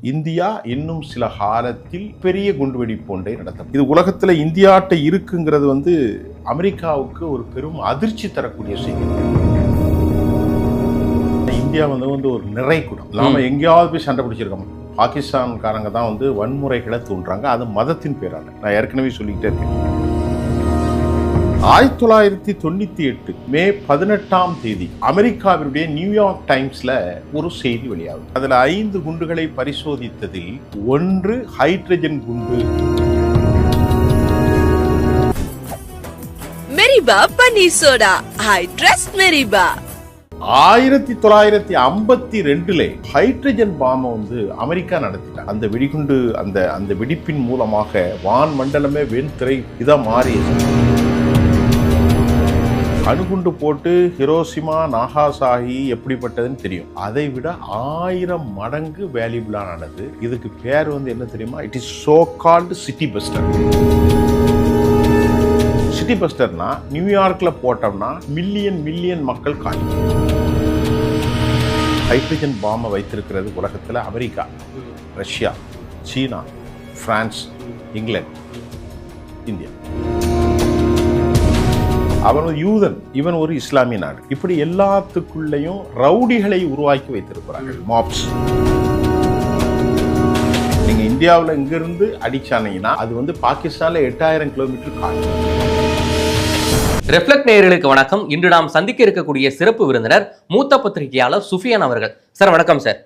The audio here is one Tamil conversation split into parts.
இந்தியா இன்னும் சில காலத்தில் பெரிய குண்டுவெடிப்பு ஒன்றை நடத்தும். இது உலகத்தில் இந்தியாட்ட இருக்குங்கிறது அமெரிக்காவுக்கு ஒரு பெரும் அதிர்ச்சி தரக்கூடிய செய்தி. இந்தியா வந்து ஒரு நிறைகுடம். நாம எங்கேயாவது போய் சண்டை பிடிச்சிருக்கோம். பாகிஸ்தான்காரங்க தான் வன்முறைகளை தூண்டுறாங்க. அது மதத்தின் பேரான. நான் ஏற்கனவே சொல்லிக்கிட்டே இருக்கேன். 1998 மே 18 அமெரிக்காவினுடைய நியூயார்க் டைம்ஸ்ல ஒரு செய்தி வெளியாகும். அதுல 5 குண்டுகளை பரிசோதித்ததில் 1 ஹைட்ரஜன் குண்டு. மெரிபா பன்னீர் சோடா, ஐ ட்ரஸ்ட் மெரிபா. 1952 ஹைட்ரஜன் பாம் அமெரிக்கா நடத்திட்டாங்க. அந்த வெடிகுண்டு அந்த வெடிப்பின் மூலமாக வான் மண்டலமே வெண்திரை இதா மாறியது. அணுகுண்டு போட்டு ஹிரோஷிமா நாகாசாகி எப்படிப்பட்டதுன்னு தெரியும். அதை விட 1000 மடங்கு வேல்யூபிளானது. இதுக்கு பேர் என்ன தெரியுமா? It is so called city buster. City பஸ்டர்னா நியூயார்க்ல போட்டோம்னா மில்லியன் மக்கள் காயும். ஹைட்ரஜன் பாம்பை வைத்திருக்கிறது உலகத்தில் America, Russia, China, France, England, India. அவன் ஒரு யூதன், இவன் ஒரு இஸ்லாமிய நாடு. இப்படி எல்லாத்துக்குள்ளேயும் ரவுடிகளை உருவாக்கி வைத்திருக்கிறார்கள், மாப்ஸ். நீங்க இந்தியாவில் இங்கிருந்து அடிச்சானீங்கன்னா அது பாகிஸ்தான்ல 8000 கிலோமீட்டர் காயும். ரெஃப்ளெக்ட் நேயர்களுக்கு வணக்கம். இன்று நாம் சந்திக்க இருக்கக்கூடிய சிறப்பு விருந்தினர் மூத்த பத்திரிகையாளர் சுஃபியான் அவர்கள். சார் வணக்கம் சார்.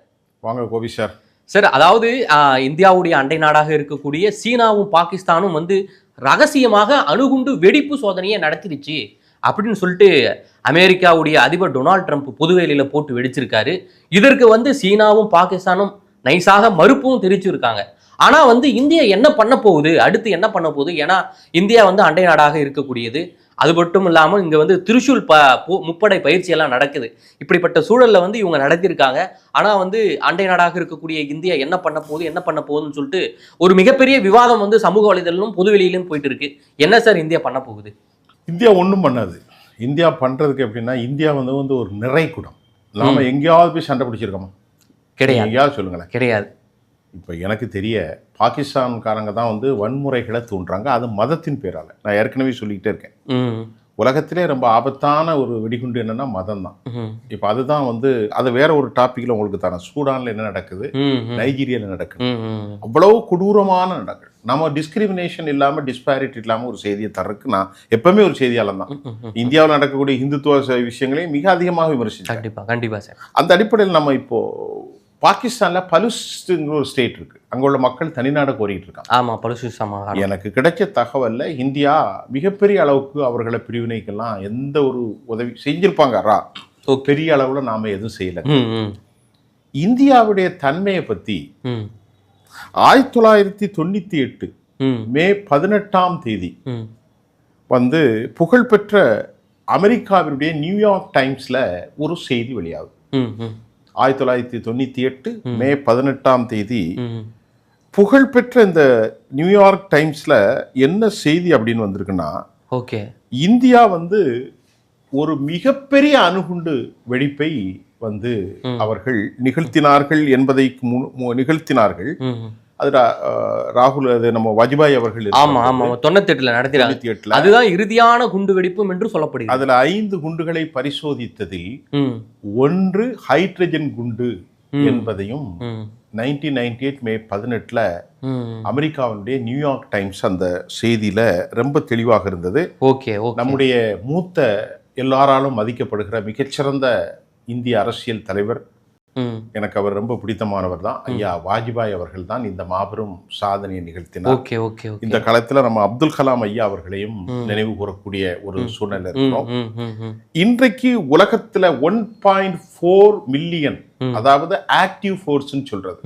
வாங்க கோபி சார். சார், அதாவது இந்தியாவுடைய அண்டை நாடாக இருக்கக்கூடிய சீனாவும் பாகிஸ்தானும் ரகசியமாக அணுகுண்டு வெடிப்பு சோதனையை நடத்திடுச்சு அப்படின்னு சொல்லிட்டு அமெரிக்காவுடைய அதிபர் டொனால்ட் ட்ரம்ப் பொதுவேலியில போட்டு வெடிச்சிருக்காரு. இதற்கு சீனாவும் பாகிஸ்தானும் நைஸாக மறுப்பும் தெரிவிச்சிருக்காங்க. ஆனா இந்தியா என்ன பண்ண போகுது, அடுத்து என்ன பண்ண போகுது? ஏன்னா இந்தியா அண்டை நாடாக இருக்கக்கூடியது. அது மட்டும் இல்லாமல் இங்க திரிசூல் முப்படை பயிற்சி எல்லாம் நடக்குது. இப்படிப்பட்ட சூழல்ல இவங்க நடத்தியிருக்காங்க. ஆனா அண்டை நாடாக இருக்கக்கூடிய இந்தியா என்ன பண்ண போகுதுன்னு சொல்லிட்டு ஒரு மிகப்பெரிய விவாதம் சமூக வலைதளம் பொதுவெளியிலும் போயிட்டு இருக்கு. என்ன சார் இந்தியா பண்ண போகுது? இந்தியா ஒன்றும் பண்ணாது. இந்தியா பண்றதுக்கு எப்படின்னா, இந்தியா ஒரு நிறைகுடம். நாம எங்கேயாவது போய் சண்டை பிடிச்சிருக்கோமா? கிடையாது. எங்கேயாவது சொல்லுங்களேன். கிடையாது. இப்போ எனக்கு தெரிய பாகிஸ்தான்காரங்க தான் வன்முறைகளை தூண்டுறாங்க. அது மதத்தின் பேரால. நான் ஏற்கனவே சொல்லிக்கிட்டே இருக்கேன். உலகத்திலே ரொம்ப ஆபத்தான ஒரு வெடிகுண்டு என்னன்னா மதம் தான். இப்போ அதுதான் அது வேற ஒரு டாபிக்ல உங்களுக்கு தரேன். சூடான்ல என்ன நடக்குது, நைஜீரியால நடக்குது, அவ்வளவு கொடூரமான நடக்குது. நம்ம டிஸ்கிரிமினேஷன் இல்லாம டிஸ்பாரிட்டி இல்லாம ஒரு செய்தியை தரக்கு நான் எப்பவுமே ஒரு செய்தியாளர் தான். இந்தியாவில் நடக்கக்கூடிய இந்துத்துவ விஷயங்களையும் மிக அதிகமாக விமர்சிச்சேன். கண்டிப்பா சார். அந்த அடிப்படையில் நம்ம இப்போ பாகிஸ்தான்ல பலுச்சிஸ்தான்ங்கிற ஒரு ஸ்டேட் இருக்கு. அங்க உள்ள மக்கள் தனிநாடு கோரிட்டு இருக்காங்க. ஆமா, பலுச்சிஸ்தான். எனக்கு கிடைச்ச தகவல்ல இந்தியா மிகப்பெரிய அளவுக்கு அவர்களை பிரிவினைக்கெல்லாம் எந்த ஒரு உதவி செஞ்சிருப்பாங்க. பெரிய அளவுல நாம எதுவும் செய்யல. இந்தியாவுடைய தன்மையை பத்தி 1998 மே 18 புகழ்பெற்ற அமெரிக்காவினுடைய நியூயார்க் டைம்ஸ்ல ஒரு செய்தி வெளியாகுது. 1998 மே 18 புகழ்பெற்ற இந்த நியூயார்க் டைம்ஸ்ல என்ன செய்தி அப்படின்னு வந்திருக்குன்னா, இந்தியா ஒரு மிகப்பெரிய அணுகுண்டு வெடிப்பை அவர்கள் நிகழ்த்தினார்கள் என்பதை நிகழ்த்தினார்கள். அது ராகுல், அது நம்ம வாஜ்பாய் அவர்கள் 98 நடத்தினாங்க. அதுதான் இறுதியான குண்டு வெடிப்பும் என்று சொல்லப்படுகிறது. அதுல 5 குண்டுகளை பரிசோதித்ததில் 1 ஹைட்ரஜன் குண்டு என்பதையும் 1998 மே 18 அமெரிக்காவுடைய நியூயார்க் டைம்ஸ் அந்த செய்தியில ரொம்ப தெளிவாக இருந்தது. நம்முடைய மூத்த எல்லாராலும் மதிக்கப்படுகிற மிகச்சிறந்த இந்திய அரசியல் தலைவர், எனக்கு அவர் ரொம்ப பிடித்தமானவர் தான், ஐயா வாஜ்பாய் அவர்கள் தான் இந்த மாபெரும் சாதனையை நிகழ்த்தினார். இந்த காலத்துல நம்ம அப்துல் கலாம் ஐயா அவர்களையும் நினைவு கூறக்கூடிய ஒரு சூழ்நிலை இருக்கிறோம். இன்றைக்கு உலகத்துல 1.4 மில்லியன், அதாவது ஆக்டிவ் ஃபோர்ஸ் சொல்றது.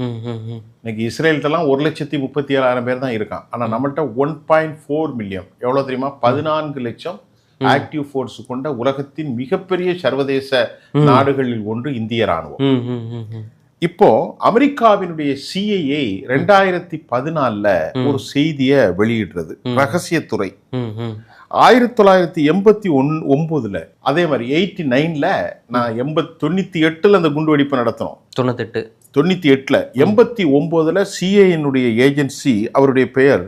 இன்னைக்கு இஸ்ரேல்ட்டெல்லாம் 1,37,000 பேர் தான் இருக்கான். ஆனா நம்மள்ட்ட 1.4 மில்லியன். எவ்வளவு தெரியுமா? 14 லட்சம் ஆக்டிவ் ஃபோர்ஸ் கொண்ட உலகத்தின் மிகப்பெரிய சர்வதேச நாடுகளில் ஒன்று இந்திய ராணுவம். இப்போ அமெரிக்காவினுடைய CIA 2014 ஒரு செய்தியை வெளியிடுறது. ரகசியத்துறை 1989 அதே மாதிரி 89 நான் 98 அந்த குண்டு வெடிப்பு நடத்தணும். 98ல 89ல சிஏனுடைய ஏஜென்சி, அவருடைய பெயர்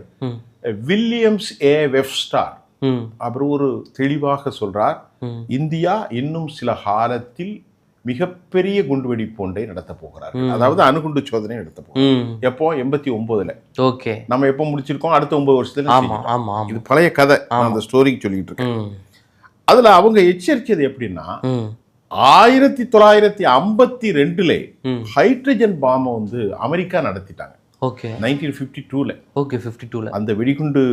வில்லியம்ஸ் ஏ வெப்ஸ்டார். அவர் ஒரு தெளிவாக சொல்றார், இந்தியா இன்னும் சில காலத்தில் மிகப்பெரிய குண்டுவெடிப்பு ஒன்றை நடத்த போகிறார். அதாவது அணுகுண்டு சோதனை நடத்த போகிறோம். எப்போ? 89ல. ஓகே. நம்ம எப்போ முடிச்சிருக்கோம்? அடுத்த 9 வருஷத்துல. ஆமா ஆமா. இது பழைய கதை, அந்த ஸ்டோரிக்கு சொல்லிட்டு இருக்கேன். அதுல அவங்க எச்சரிச்சது எப்படின்னா, 1952ல ஹைட்ரஜன் பாம்பை வந்து அமெரிக்கா நடத்திட்டாங்க. ஓகே. 1952ல. ஓகே, 52ல. அந்த வெடிகுண்டு,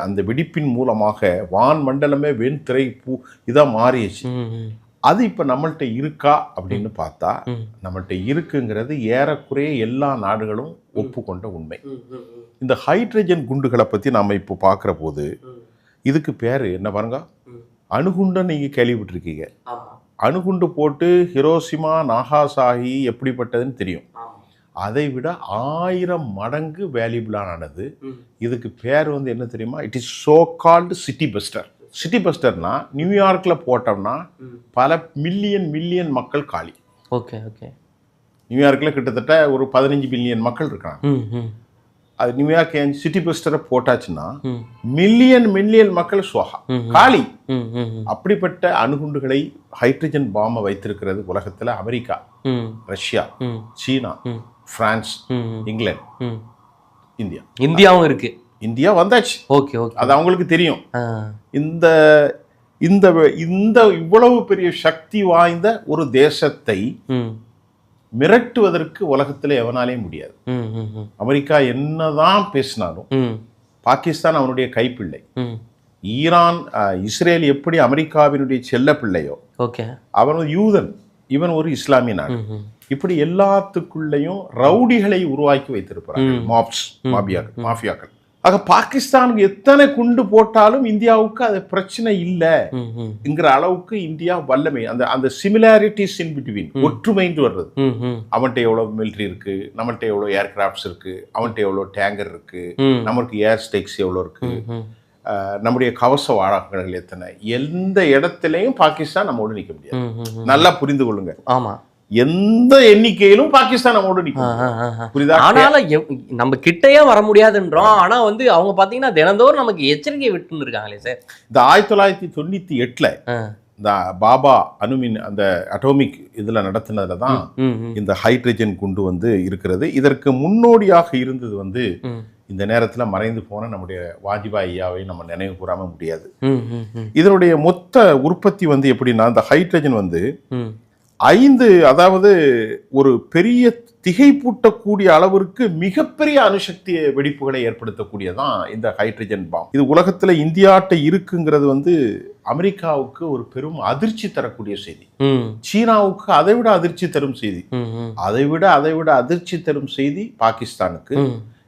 அந்த வெடிப்பின் மூலமாக வான் மண்டலமே வெண்திரை இதா மாறிடுச்சு. அது இப்ப நம்மள்ட்ட இருக்கா அப்படின்னு பார்த்தா, நம்மள்ட்ட இருக்குங்கிறது ஏறக்குறைய எல்லா நாடுகளும் ஒப்புக்கொண்ட உண்மை. இந்த ஹைட்ரஜன் குண்டுகளை பத்தி நாம இப்போ பார்க்கிற போது, இதுக்கு பேரு என்ன பாருங்க, அணுகுண்டு. நீங்க கேள்விப்பட்டிருக்கீங்க. அணுகுண்டு போட்டு ஹிரோஷிமா நாகாசாகி எப்படிப்பட்டதுன்னு தெரியும். அதை விட 1000 மடங்கு வேல்யூபிளானது. இதுக்கு பேர் வந்து என்ன தெரியுமா? It is so called city buster. City பஸ்டர்னா நியூயார்க்ல போட்டோம்னா பல மில்லியன் மக்கள் காலி. Okay okay. நியூயார்க்ல கிட்டத்தட்ட ஒரு 15 பில்லியன் மக்கள் இருக்காங்க. அது நியூயார்க் சிட்டி பஸ்டரை போட்டாச்சுன்னா மில்லியன் மக்கள் சுவகா காலி. அப்படிப்பட்ட அணுகுண்டுகளை, ஹைட்ரஜன் பாம்பை வைத்திருக்கிறது உலகத்துல America, Russia, China, France, England, இந்தியாவும் இருக்கு. இந்தியா வந்தாச்சு. Okay okay. அது அவங்களுக்கு தெரியும். இந்த இந்த இந்த இவ்வளவு பெரிய சக்தி வாய்ந்த ஒரு தேசத்தை மிரட்டுவதற்கு உலகத்துல எவனாலே முடியாது. அமெரிக்கா என்னதான் பேசினாலும் பாகிஸ்தான் அவனுடைய கைப்பிள்ளை. ஈரான், இஸ்ரேல் எப்படி அமெரிக்காவினுடைய செல்ல பிள்ளையோ, அவன் ஒரு யூதன், இவன் ஒரு இஸ்லாமிய நாடு. இப்படி எல்லாத்துக்குள்ளேயும் ரவுடிகளை உருவாக்கி வைத்திருப்பார்கள், மாஃபியாக்கள். ஆக பாகிஸ்தானுக்கு எத்தனை குண்டு போட்டாலும் இந்தியாவுக்கு அது பிரச்சனை இல்லைங்கிற அளவுக்கு இந்தியா வல்லமை. அந்த சிமிலாரிட்டிஸ் இன் பிட்வீன், ஒற்றுமைன்னு வர்றது. அவன்கிட்ட எவ்வளவு மிலிட்டரி இருக்கு, நம்மள்ட்ட எவ்வளவு ஏர்கிராப்ட்ஸ் இருக்கு, அவன்கிட்ட எவ்வளவு டேங்கர் இருக்கு, நமக்கு ஏர் ஸ்டேக்ஸ் எவ்வளவு இருக்கு, நம்முடைய கவச வாகனங்கள் எத்தனை. எந்த இடத்துலையும் பாகிஸ்தான் நம்மோடு நிற்க முடியாது. நல்லா புரிந்து கொள்ளுங்க. ஆமா, எந்த எண்ணிக்கையிலும் பாகிஸ்தான் நம்மோடு நிற்கும். புரியுதா? ஆனாலும் நம்ம கிட்டயே வர முடியாதுன்றோம். ஆனா வந்து அவங்க பாத்தீங்கன்னா தினந்தோறும் நமக்கு எச்சரிக்கை விட்டு இருக்காங்களே சார். இந்த 1998ல இந்த பாபா அணுமின் அந்த அட்டோமிக் இதுல நடத்தினதுல தான் இந்த ஹைட்ரஜன் குண்டு வந்து இருக்கிறது. இதற்கு முன்னோடியாக இருந்தது வந்து இந்த நேரத்துல மறைந்து போன நம்முடைய வாஜ்பாய் ஐயாவை நம்ம நினைவு கூறாம முடியாது. இதனுடைய மொத்த உற்பத்தி வந்து எப்படின்னா, இந்த ஹைட்ரஜன் வந்து 5, அதாவது ஒரு பெரிய திகைப்பூட்டக்கூடிய அளவிற்கு மிகப்பெரிய அணுசக்தி வெடிப்புகளை ஏற்படுத்தக்கூடியதான் இந்த ஹைட்ரஜன் பாம். இது உலகத்துல இந்தியாட்ட இருக்குங்கிறது வந்து அமெரிக்காவுக்கு ஒரு பெரும் அதிர்ச்சி தரக்கூடிய செய்தி. சீனாவுக்கு அதை விட அதிர்ச்சி தரும் செய்தி. அதை விட அதிர்ச்சி தரும் செய்தி பாகிஸ்தானுக்கு.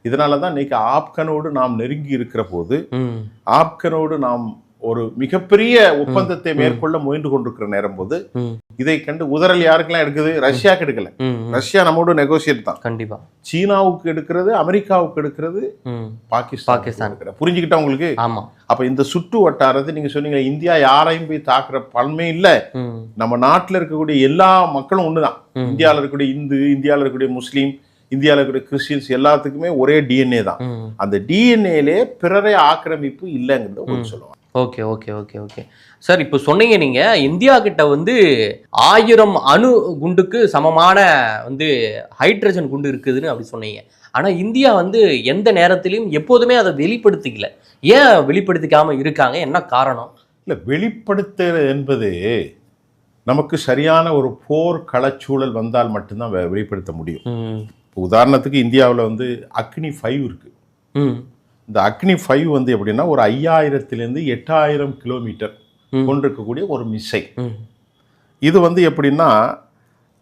இதனாலதான் இன்னைக்கு ஆப்கனோடு நாம் நெருங்கி இருக்கிற போது, ஆப்கனோடு நாம் ஒரு மிகப்பெரிய ஒப்பந்தத்தை மேற்கொள்ள முயன்று கொண்டிருக்கிற நேரம் போது இதை கண்டு உதறல் யாருக்கெல்லாம் எடுக்குது? ரஷ்யாவுக்கு எடுக்கல. ரஷ்யா நம்மோட நெகோசியேட் தான். கண்டிப்பா. சீனாவுக்கு எடுக்கிறது, அமெரிக்காவுக்கு எடுக்கிறது, பாகிஸ்தான். புரிஞ்சுக்கிட்டா உங்களுக்கு? ஆமா. அப்ப இந்த சுற்று வட்டாரத்தை நீங்க சொன்னீங்க, இந்தியா யாரையும் போய் தாக்குற பன்மை இல்ல. நம்ம நாட்டுல இருக்கக்கூடிய எல்லா மக்களும் ஒண்ணுதான். இந்தியாவில இருக்கக்கூடிய இந்து, இந்தியாவில இருக்கக்கூடிய முஸ்லீம், இந்தியாவில் இருக்கிற கிறிஸ்டியன்ஸ் எல்லாத்துக்குமே ஒரே டிஎன்ஏ தான். அந்த டிஎன்ஏலே பிறரை ஆக்கிரமிப்பு இல்லைங்கிறத உங்களுக்கு சொல்லுவாங்க. Okay okay okay okay sir, இப்போ சொன்னீங்க நீங்க இந்தியா கிட்ட வந்து 1000 அணு குண்டுக்கு சமமான வந்து ஹைட்ரஜன் குண்டு இருக்குதுன்னு அப்படி சொன்னீங்க. ஆனா இந்தியா வந்து எந்த நேரத்திலையும் எப்போதுமே அதை வெளிப்படுத்திக்கல. ஏன் வெளிப்படுத்திக்காம இருக்காங்க? என்ன காரணம்? இல்ல, வெளிப்படுத்துறது என்பது நமக்கு சரியான ஒரு போர் களச்சூழல் வந்தால் மட்டும்தான் வெளிப்படுத்த முடியும். உதாரணத்துக்கு இந்தியாவில் வந்து அக்னி 5 இருக்கு. இந்த அக்னி 5 வந்து எப்படின்னா ஒரு 5000 to 8000 கிலோமீட்டர் கொண்டிருக்கக்கூடிய ஒரு மிசைல். இது வந்து எப்படின்னா,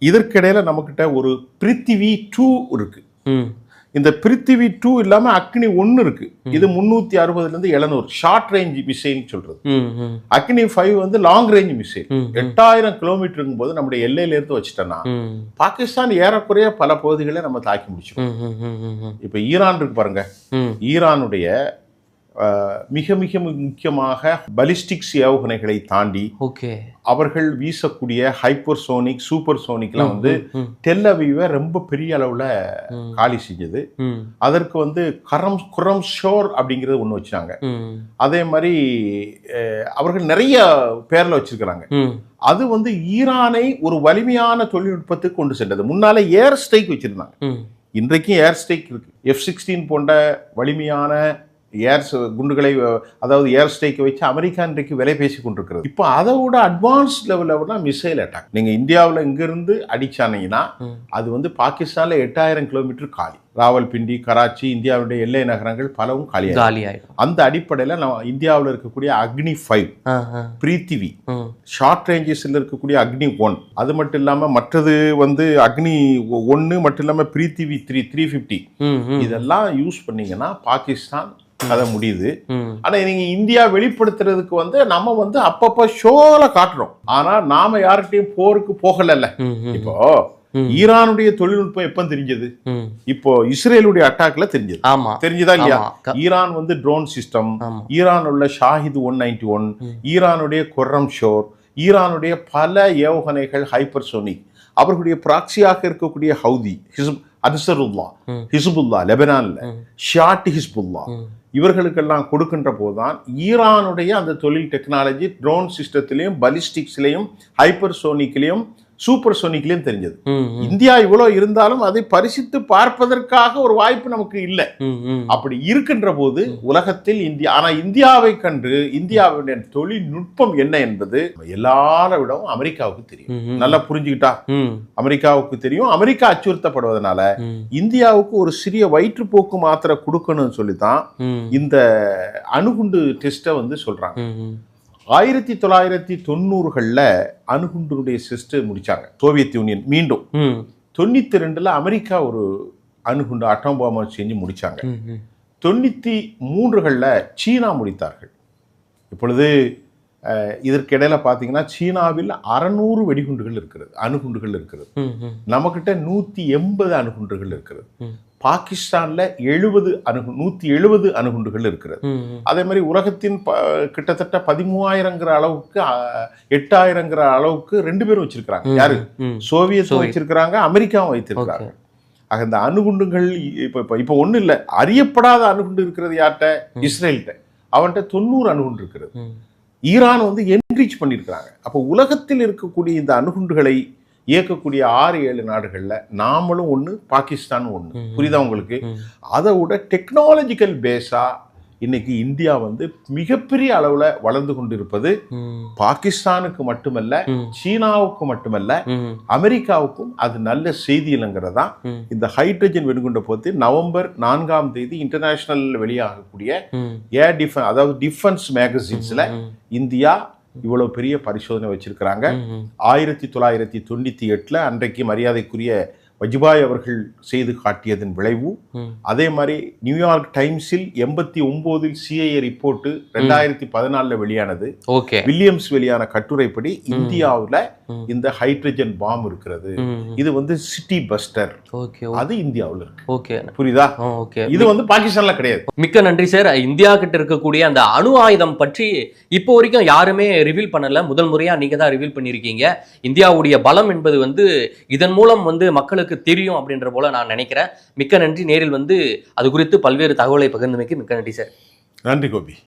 இதற்கிடையில நமக்கிட்ட ஒரு பிருத்திவி 2 இருக்கு. இந்த பிருத்திவி 2 இல்லாம அக்னி 1 இருக்கு. இது 360 to 700 ஷார்ட் ரேஞ்ச் மிசைல் சொல்றது. அக்னி 5 வந்து லாங் ரேஞ்ச் மிசைல். 8000 கிலோமீட்டருங்கும் போது நம்முடைய எல்லையில இருந்து வச்சுட்டோம்னா பாகிஸ்தான் ஏறக்குறைய பல பகுதிகளை நம்ம தாக்கி முடிச்சிடும். இப்ப ஈரான் இருக்கு பாருங்க. ஈரானுடைய மிக மிக முக்கியமாக பலிஸ்டிக்ஸ் ஏவுகணைகளை தாண்டி ஓகே அவர்கள் வீசக்கூடிய ஹைப்பர்சோனிக் சூப்பர்சோனிக்லாம் வந்து டெல் அவீவை ரொம்ப பெரிய அளவுல காலி செஞ்சது. அதற்கு வந்து குரம் ஷோர் அப்படிங்கிறது ஒண்ணு வச்சாங்க. அதே மாதிரி அவர்கள் நிறைய பேர்ல வச்சிருக்கிறாங்க. அது வந்து ஈரானை ஒரு வலிமையான தொழில்நுட்பத்துக்கு கொண்டு சென்றது. முன்னால ஏர் ஸ்ட்ரைக் வச்சிருந்தாங்க, இன்றைக்கும் ஏர் ஸ்ட்ரைக் இருக்கு. F-16 போன்ற வலிமையான ஏர் குண்டுகளை, அதாவது ஏர் ஸ்ட்ரைக்கை வச்சு அமெரிக்கா இன்றைக்கு விலை பேசி கொண்டிருக்கிறது. இப்போ அதை விட அட்வான்ஸ் லெவலில் மிசைல் அட்டாக். நீங்க இந்தியாவில் இங்கிருந்து அடிச்சானீங்கன்னா அது வந்து பாகிஸ்தான்ல 8000 கிலோமீட்டர் காலி. ராவல்பிண்டி, கராச்சி, இந்தியாவுடைய எல்லை நகரங்கள் பலவும் காலியாயிடும். அந்த அடிப்படையில் நம்ம இந்தியாவில் இருக்கக்கூடிய அக்னி 5, பிரித்திவி, ஷார்ட் ரேஞ்சஸ்ல இருக்கக்கூடிய அக்னி 1, அது மட்டும் இல்லாம மற்றது வந்து அக்னி 1 மட்டும் இல்லாம பிரித்திவி 350, இதெல்லாம் யூஸ் பண்ணீங்கன்னா பாகிஸ்தான் அதை முடியுது. ஆனா நீங்க இந்தியா வெளிப்படுத்துறதுக்கு வந்து நம்ம வந்து அப்பப்ப ஷோல காட்டுறோம். ஆனா நாம யார்கிட்டயும் போருக்கு போகல. இப்போ ஈரானுடைய தொழில்நுட்பம் எப்ப தெரிஞ்சது? இப்போ இஸ்ரேலுடைய அட்டாக்ல தெரிஞ்சது. தெரிஞ்சதா இல்லையா? ஈரான் வந்து ட்ரோன் சிஸ்டம், ஈரான் உள்ள ஷாஹித் 191, ஈரானுடைய குர்ரம் ஷோர், ஈரானுடைய பல ஏவுகணைகள் ஹைப்பர்சோனிக், அவர்களுடைய பிராக்சியாக இருக்கக்கூடிய ஹவுதி, அன்சருல்லா, ஹிஸ்புல்லா லெபனான்ல, ஷியாட் ஹிஸ்புல்லா, இவர்களுக்கெல்லாம் கொடுக்கின்ற போதுதான் ஈரானுடைய அந்த தொழில் டெக்னாலஜி ட்ரோன் சிஸ்டத்திலையும் பலிஸ்டிக்ஸ்லையும் ஹைப்பர்சோனிக்லையும் சூப்பர்சோனிக்லையும் தெரிஞ்சது. இந்தியா இவ்வளவு இருந்தாலும் அதை பரிசித்து பார்ப்பதற்காக ஒரு வாய்ப்பு நமக்கு இல்லை. அப்படி இருக்கின்ற போது உலகத்தில் இந்தியா, ஆனா இந்தியாவை கண்டு இந்தியாவுடைய தொழில்நுட்பம் என்ன என்பது எல்லாரை விடவும் அமெரிக்காவுக்கு தெரியும். நல்லா புரிஞ்சுக்கிட்டா அமெரிக்காவுக்கு தெரியும். அமெரிக்கா அச்சுறுத்தப்படுவதனால இந்தியாவுக்கு ஒரு சிறிய வயிற்றுப்போக்கு மாத்திரை கொடுக்கணும்னு சொல்லித்தான் இந்த அணுகுண்டு டெஸ்ட்டை வந்து சொல்றாங்க. 1990களில் அணுகுண்டுடைய டெஸ்ட் முடிச்சாங்க சோவியத் யூனியன். மீண்டும் 92ல் அமெரிக்கா ஒரு அணுகுண்டு அட்டம் பாம்பை செஞ்சு முடிச்சாங்க. 93களில் சீனா முடித்தார்கள். இப்பொழுது இதற்கிடையில பார்த்தீங்கன்னா சீனாவில் 600 வெடிகுண்டுகள் இருக்கிறது, அணுகுண்டுகள் இருக்கிறது. நம்மகிட்ட 180 அணுகுண்டுகள் இருக்கிறது. பாகிஸ்தான்ல 170 அணுகுண்டுகள் இருக்கிறது. அதே மாதிரி உலகத்தின் கிட்டத்தட்ட 13,000 அளவுக்கு 8,000 அளவுக்கு 2 பேரும் வச்சிருக்கிறாங்க. யாரு? சோவியத்தும் வச்சிருக்கிறாங்க, அமெரிக்காவும் வைத்திருக்கிறாங்க. ஆக இந்த அணுகுண்டுகள் இப்ப ஒண்ணு இல்ல, அறியப்படாத அணுகுண்டு இருக்கிறது யார்கிட்ட? இஸ்ரேல்கிட்ட. அவன்கிட்ட 90 அணுகுண்டு இருக்கிறது. ஈரான் வந்து என்ரிச் பண்ணியிருக்கிறாங்க. அப்போ உலகத்தில் இருக்கக்கூடிய இந்த அணுகுண்டுகளை இயக்கக்கூடிய 6-7 நாடுகள்ல நாமளும் ஒண்ணு, பாகிஸ்தான் ஒண்ணு. புரியுதா உங்களுக்கு? அதை விட டெக்னாலஜிக்கல் பேஸா இன்னைக்கு இந்தியா வந்து மிகப்பெரிய அளவுல வளர்ந்து கொண்டிருப்பது பாகிஸ்தானுக்கு மட்டுமல்ல, சீனாவுக்கு மட்டுமல்ல, அமெரிக்காவுக்கும் அது நல்ல செய்தி இல்லைங்கிறதா இந்த ஹைட்ரஜன் வெடிகுண்டை பத்தி நவம்பர் 4ஆம் தேதி இன்டர்நேஷனல் வெளியாகக்கூடிய ஏர் டிஃபென்ஸ், அதாவது டிஃபென்ஸ் மேகசின்ஸ்ல இந்தியா இவ்வளவு பெரிய பரிசோதனை வச்சிருக்கிறாங்க. 1998 அன்றைக்கு மரியாதைக்குரிய வஜ்பாய் அவர்கள் செய்து காட்டியதன் விளைவு. அதே மாதிரி நியூயார்க் டைம்ஸில் 89 CIA ரிப்போர்ட் 2014 வெளியானது. வில்லியம்ஸ் வெளியான கட்டுரைப்படி இந்தியாவில் இந்த ஹைட்ரஜன் பாம் இருக்கிறது. இது வந்து சிட்டி பஸ்டர், அது இந்தியாவில் இருக்கு. புரியுதா? இது வந்து பாகிஸ்தான்ல கிடையாது. மிக்க நன்றி சார். இந்தியா கிட்ட இருக்கக்கூடிய அந்த அணு ஆயுதம் பற்றி இப்போ வரைக்கும் யாருமே ரிவீல் பண்ணல. முதல் முறையா நீங்க தான் ரிவீல் பண்ணிருக்கீங்க. இந்தியாவுடைய பலம் என்பது வந்து இதன் மூலம் வந்து மக்களுக்கு தெரியும் அப்படின்ற போல நான் நினைக்கிறேன். மிக்க நன்றி. நேரில் வந்து அது குறித்து பல்வேறு தகவலை பகிர்ந்தமைக்கு மிக்க நன்றி சார். நன்றி கோபி.